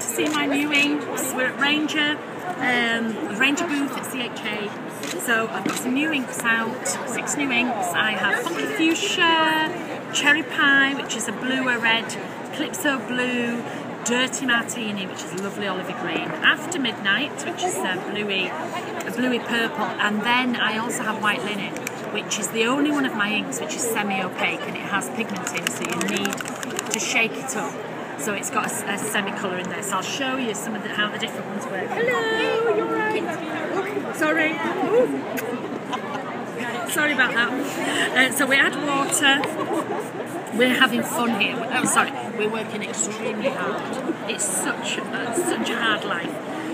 to see my new inks. We're at Ranger booth at CHA. So I've got some new inks out, 6 new inks. I have Funky Fuchsia, Cherry Pie, which is a bluer red, Calypso Blue, Dirty Martini, which is lovely olivey green, After Midnight, which is a bluey purple, and then I also have White Linen, which is the only one of my inks which is semi-opaque and it has pigment in, so you need to shake it up. So it's got a semi-colour in there. So I'll show you some of how the different ones work. Hello, you're right. Sorry. Sorry about that. So we add water. We're having fun here. Oh, sorry, we're working extremely hard. It's such a hard life.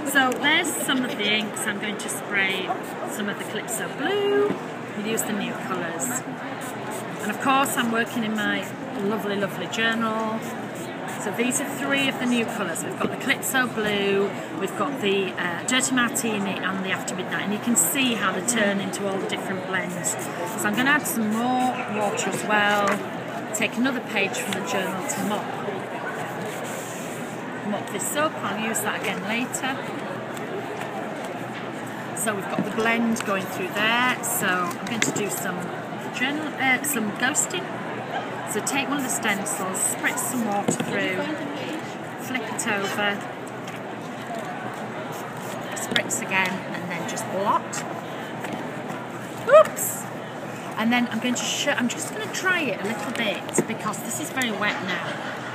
So there's some of the inks. I'm going to spray some of the Calypso Blue. We use the new colours. And of course I'm working in my lovely, lovely journal. So these are 3 of the new colours. We've got the Calypso Blue, we've got the Dirty Martini and the After Midnight, and you can see how they turn into all the different blends. So I'm going to add some more water as well, take another page from the journal to mop this up. I'll use that again later. So we've got the blend going through there, so I'm going to do some ghosting. So take one of the stencils, spritz some water through, flip it over, spritz again, and then just blot. Oops! And then I'm just going to dry it a little bit because this is very wet now,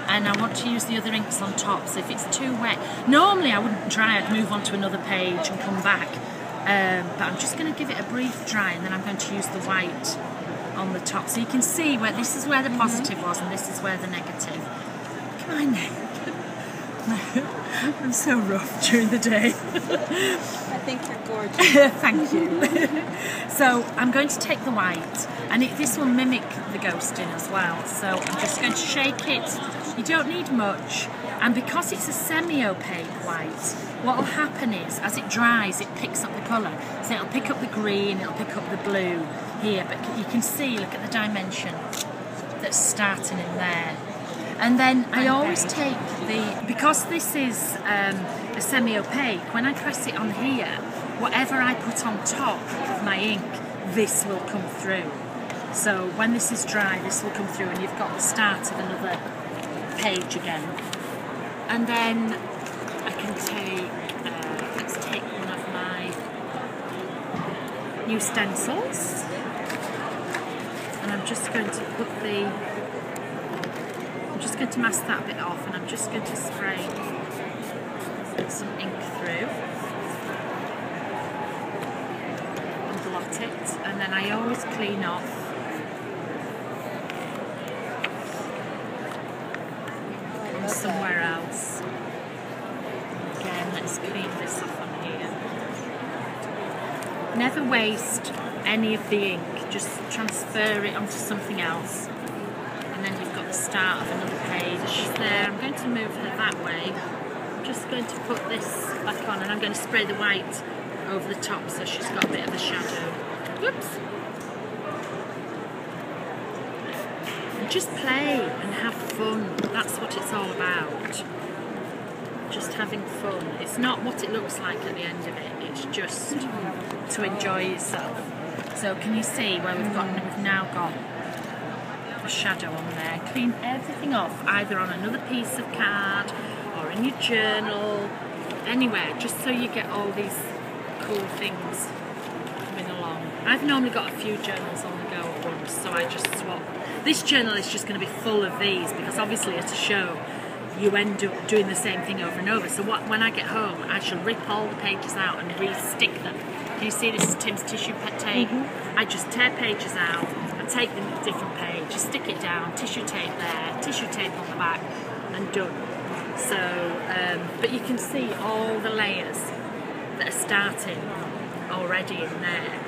and I want to use the other inks on top. So if it's too wet, normally I wouldn't dry, I'd move on to another page and come back. But I'm just going to give it a brief dry, and then I'm going to use the white on the top, so you can see where this is where the positive was and this is where the negative. Come on now. I'm so rough during the day. I think you're gorgeous. Thank you. So I'm going to take the white, and this will mimic the ghosting as well. So I'm just going to shake it. You don't need much, and because it's a semi-opaque white, what will happen is as it dries it picks up the colour. So it'll pick up the green, it'll pick up the blue here, but you can see, look at the dimension that's starting in there. And then I always take because this is a semi-opaque, when I press it on here, whatever I put on top of my ink, this will come through. So when this is dry, this will come through, and you've got the start of another page again. And then I can take, let's take one of my new stencils, and I'm just going to put I'm just going to mask that bit off, and I'm just going to spray some ink through and blot it, and then I always clean off from somewhere else. Again, let's clean this off on here. Never waste any of the ink, just transfer it onto something else, and then you've got the start of another page there. I'm going to move her that way. I'm just going to put this back on, and I'm going to spray the white over the top so she's got a bit of a shadow. Whoops! And just play and have fun. That's what it's all about. Just having fun. It's not what it looks like at the end of it, it's just to enjoy yourself. So can you see where we've now got a shadow on there? Clean everything off, either on another piece of card or in your journal, anywhere, just so you get all these cool things coming along. I've normally got a few journals on the go at once, so I just swap. This journal is just going to be full of these because obviously at a show you end up doing the same thing over and over. So when I get home, I shall rip all the pages out and re-stick them. Can you see this is Tim's tissue tape? I just tear pages out, I take them to a different page, stick it down, tissue tape there, tissue tape on the back, and done. So, but you can see all the layers that are starting already in there.